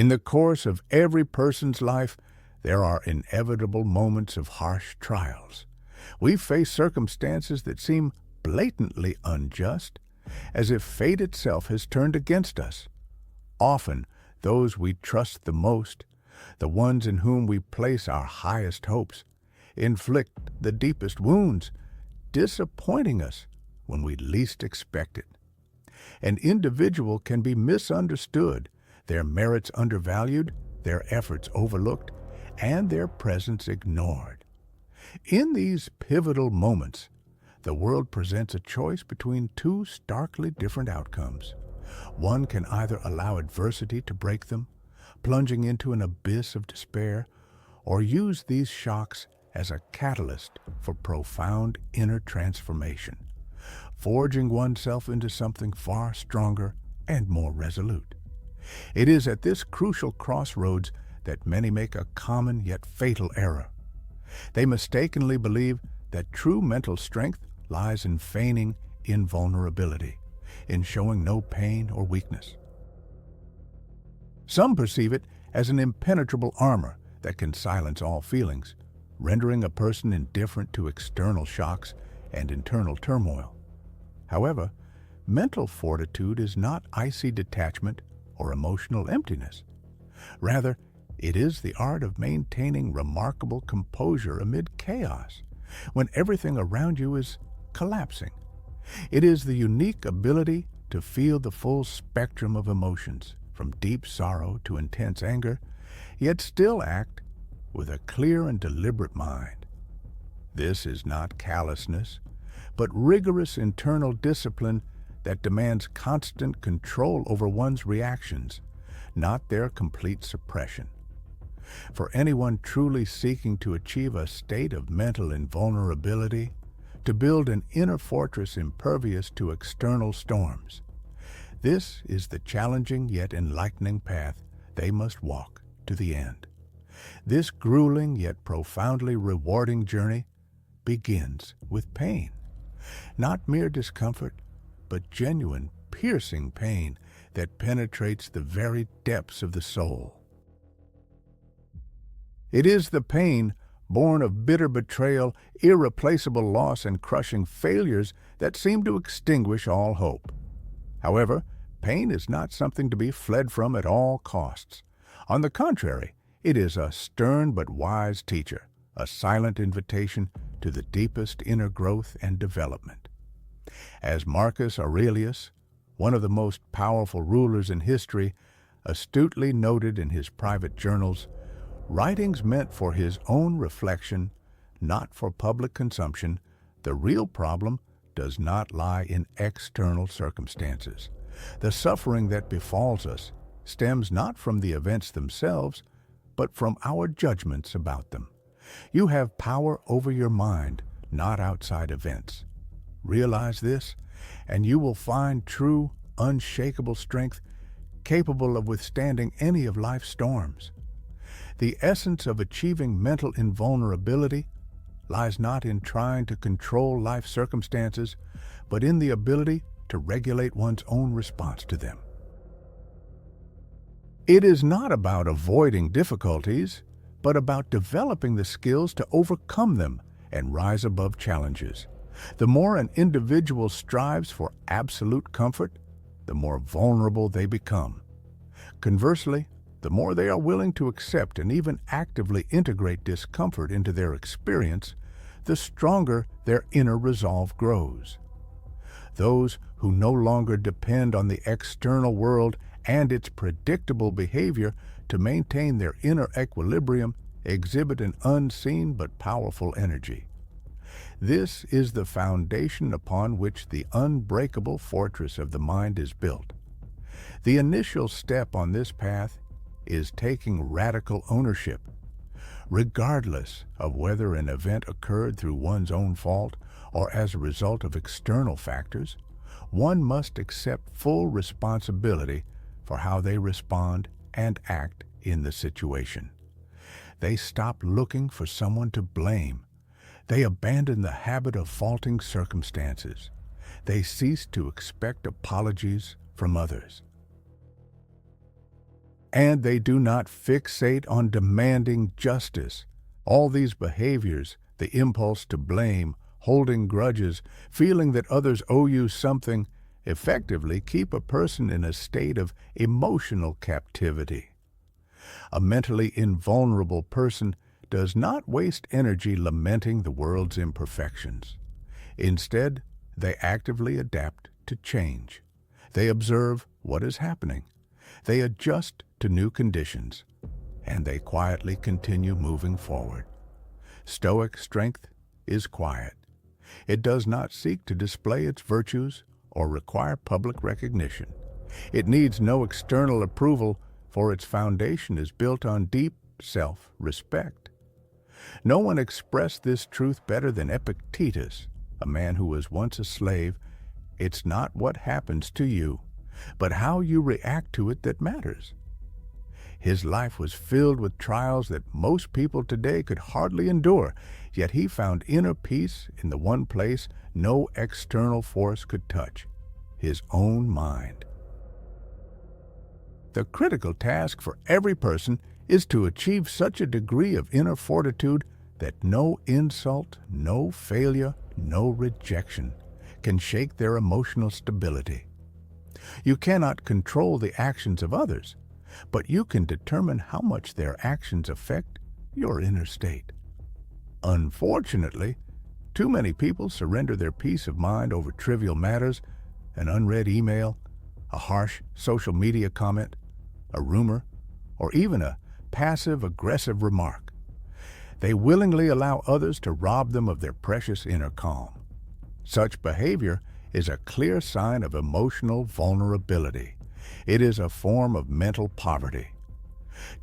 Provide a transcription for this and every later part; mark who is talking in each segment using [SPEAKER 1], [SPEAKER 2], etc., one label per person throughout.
[SPEAKER 1] In the course of every person's life, there are inevitable moments of harsh trials. We face circumstances that seem blatantly unjust, as if fate itself has turned against us. Often, those we trust the most, the ones in whom we place our highest hopes, inflict the deepest wounds, disappointing us when we least expect it. An individual can be misunderstood, their merits undervalued, their efforts overlooked, and their presence ignored. In these pivotal moments, the world presents a choice between two starkly different outcomes. One can either allow adversity to break them, plunging into an abyss of despair, or use these shocks as a catalyst for profound inner transformation, forging oneself into something far stronger and more resolute. It is at this crucial crossroads that many make a common yet fatal error. They mistakenly believe that true mental strength lies in feigning invulnerability, in showing no pain or weakness. Some perceive it as an impenetrable armor that can silence all feelings, rendering a person indifferent to external shocks and internal turmoil. However, mental fortitude is not icy detachment or emotional emptiness. Rather, it is the art of maintaining remarkable composure amid chaos, when everything around you is collapsing. It is the unique ability to feel the full spectrum of emotions, from deep sorrow to intense anger, yet still act with a clear and deliberate mind. This is not callousness, but rigorous internal discipline that demands constant control over one's reactions, not their complete suppression. For anyone truly seeking to achieve a state of mental invulnerability, to build an inner fortress impervious to external storms, this is the challenging yet enlightening path they must walk to the end. This grueling yet profoundly rewarding journey begins with pain. Not mere discomfort, but genuine, piercing pain that penetrates the very depths of the soul. It is the pain born of bitter betrayal, irreplaceable loss, and crushing failures that seem to extinguish all hope. However, pain is not something to be fled from at all costs. On the contrary, it is a stern but wise teacher, a silent invitation to the deepest inner growth and development. As Marcus Aurelius, one of the most powerful rulers in history, astutely noted in his private journals, writings meant for his own reflection, not for public consumption, the real problem does not lie in external circumstances. The suffering that befalls us stems not from the events themselves, but from our judgments about them. You have power over your mind, not outside events. Realize this, and you will find true, unshakable strength capable of withstanding any of life's storms. The essence of achieving mental invulnerability lies not in trying to control life circumstances, but in the ability to regulate one's own response to them. It is not about avoiding difficulties, but about developing the skills to overcome them and rise above challenges. The more an individual strives for absolute comfort, the more vulnerable they become. Conversely, the more they are willing to accept and even actively integrate discomfort into their experience, the stronger their inner resolve grows. Those who no longer depend on the external world and its predictable behavior to maintain their inner equilibrium exhibit an unseen but powerful energy. This is the foundation upon which the unbreakable fortress of the mind is built. The initial step on this path is taking radical ownership. Regardless of whether an event occurred through one's own fault or as a result of external factors, one must accept full responsibility for how they respond and act in the situation. They stop looking for someone to blame. They abandon the habit of faulting circumstances. They cease to expect apologies from others. And they do not fixate on demanding justice. All these behaviors, the impulse to blame, holding grudges, feeling that others owe you something, effectively keep a person in a state of emotional captivity. A mentally invulnerable person does not waste energy lamenting the world's imperfections. Instead, they actively adapt to change. They observe what is happening. They adjust to new conditions, and they quietly continue moving forward. Stoic strength is quiet. It does not seek to display its virtues or require public recognition. It needs no external approval, for its foundation is built on deep self-respect. No one expressed this truth better than Epictetus, a man who was once a slave. It's not what happens to you, but how you react to it that matters. His life was filled with trials that most people today could hardly endure, yet he found inner peace in the one place no external force could touch, his own mind. The critical task for every person is to achieve such a degree of inner fortitude that no insult, no failure, no rejection can shake their emotional stability. You cannot control the actions of others, but you can determine how much their actions affect your inner state. Unfortunately, too many people surrender their peace of mind over trivial matters, an unread email, a harsh social media comment, a rumor, or even a passive-aggressive remark. They willingly allow others to rob them of their precious inner calm. Such behavior is a clear sign of emotional vulnerability. It is a form of mental poverty.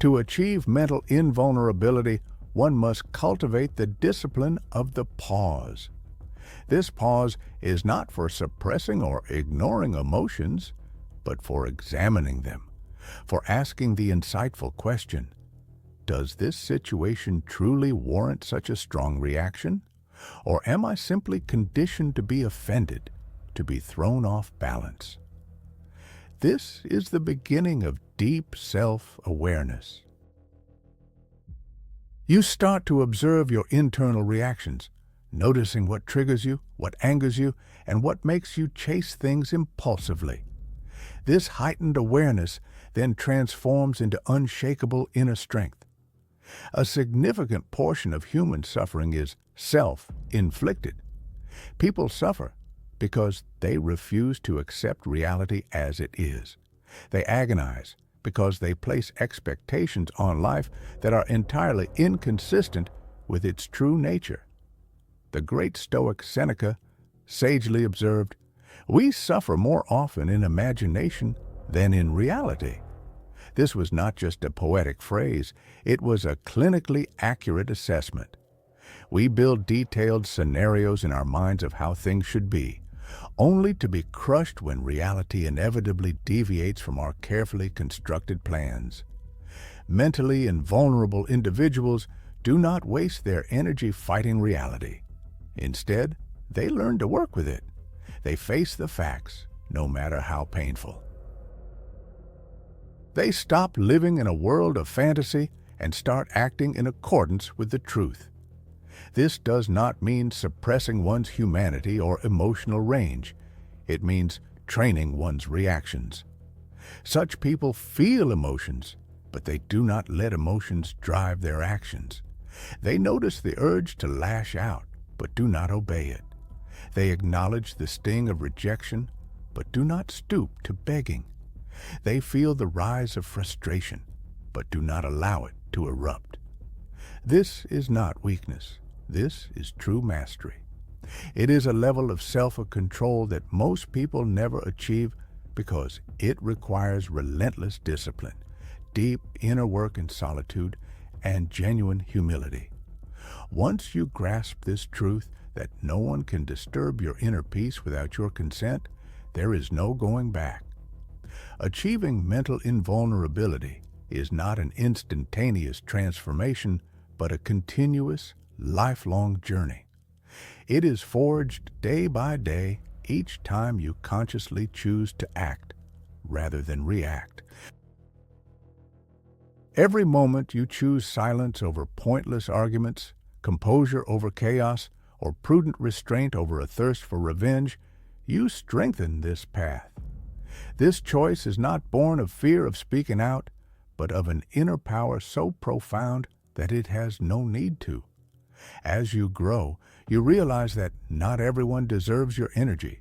[SPEAKER 1] To achieve mental invulnerability, one must cultivate the discipline of the pause. This pause is not for suppressing or ignoring emotions, but for examining them, for asking the insightful question, does this situation truly warrant such a strong reaction? Or am I simply conditioned to be offended, to be thrown off balance? This is the beginning of deep self-awareness. You start to observe your internal reactions, noticing what triggers you, what angers you, and what makes you chase things impulsively. This heightened awareness then transforms into unshakable inner strength. A significant portion of human suffering is self-inflicted. People suffer because they refuse to accept reality as it is. They agonize because they place expectations on life that are entirely inconsistent with its true nature. The great Stoic Seneca sagely observed, "We suffer more often in imagination than in reality." This was not just a poetic phrase, it was a clinically accurate assessment. We build detailed scenarios in our minds of how things should be, only to be crushed when reality inevitably deviates from our carefully constructed plans. Mentally invulnerable individuals do not waste their energy fighting reality. Instead, they learn to work with it. They face the facts, no matter how painful. They stop living in a world of fantasy and start acting in accordance with the truth. This does not mean suppressing one's humanity or emotional range. It means training one's reactions. Such people feel emotions, but they do not let emotions drive their actions. They notice the urge to lash out, but do not obey it. They acknowledge the sting of rejection, but do not stoop to begging. They feel the rise of frustration, but do not allow it to erupt. This is not weakness. This is true mastery. It is a level of self-control that most people never achieve because it requires relentless discipline, deep inner work in solitude, and genuine humility. Once you grasp this truth that no one can disturb your inner peace without your consent, there is no going back. Achieving mental invulnerability is not an instantaneous transformation, but a continuous, lifelong journey. It is forged day by day each time you consciously choose to act rather than react. Every moment you choose silence over pointless arguments, composure over chaos, or prudent restraint over a thirst for revenge, you strengthen this path. This choice is not born of fear of speaking out, but of an inner power so profound that it has no need to. As you grow, you realize that not everyone deserves your energy.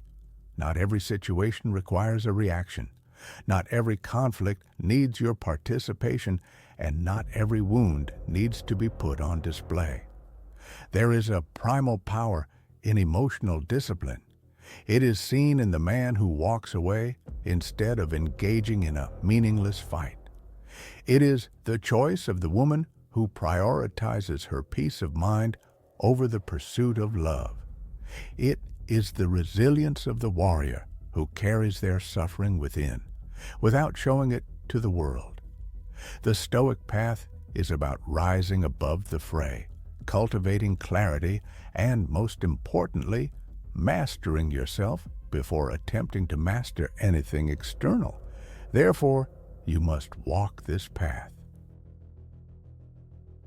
[SPEAKER 1] Not every situation requires a reaction. Not every conflict needs your participation, and not every wound needs to be put on display. There is a primal power in emotional discipline. It is seen in the man who walks away instead of engaging in a meaningless fight. It is the choice of the woman who prioritizes her peace of mind over the pursuit of love. It is the resilience of the warrior who carries their suffering within, without showing it to the world. The Stoic path is about rising above the fray, cultivating clarity, and, most importantly, mastering yourself before attempting to master anything external. Therefore, you must walk this path.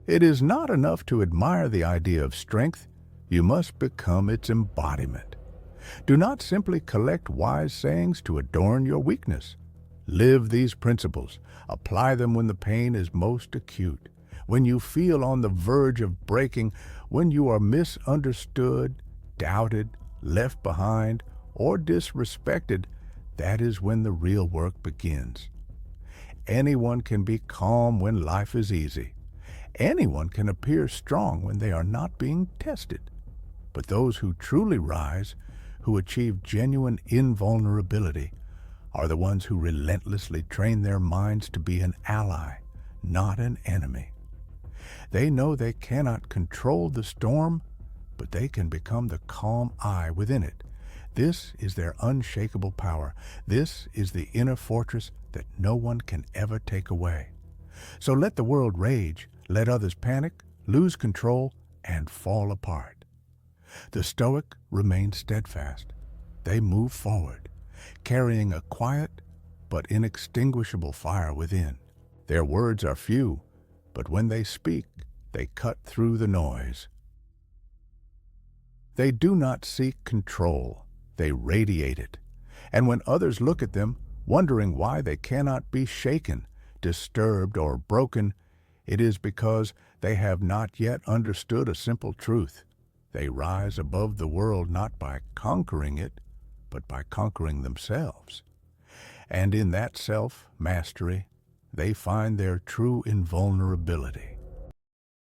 [SPEAKER 1] It is not enough to admire the idea of strength. You must become its embodiment. Do not simply collect wise sayings to adorn your weakness. Live these principles. Apply them when the pain is most acute, when you feel on the verge of breaking, when you are misunderstood, doubted, left behind, or disrespected. That is when the real work begins. Anyone can be calm when life is easy. Anyone can appear strong when they are not being tested. But those who truly rise, who achieve genuine invulnerability, are the ones who relentlessly train their minds to be an ally, not an enemy. They know they cannot control the storm, but they can become the calm eye within it. This is their unshakable power. This is the inner fortress that no one can ever take away. So let the world rage, let others panic, lose control, and fall apart. The Stoic remain steadfast. They move forward, carrying a quiet but inextinguishable fire within. Their words are few, but when they speak, they cut through the noise. They do not seek control, they radiate it. And when others look at them, wondering why they cannot be shaken, disturbed, or broken, it is because they have not yet understood a simple truth. They rise above the world not by conquering it, but by conquering themselves. And in that self-mastery, they find their true invulnerability.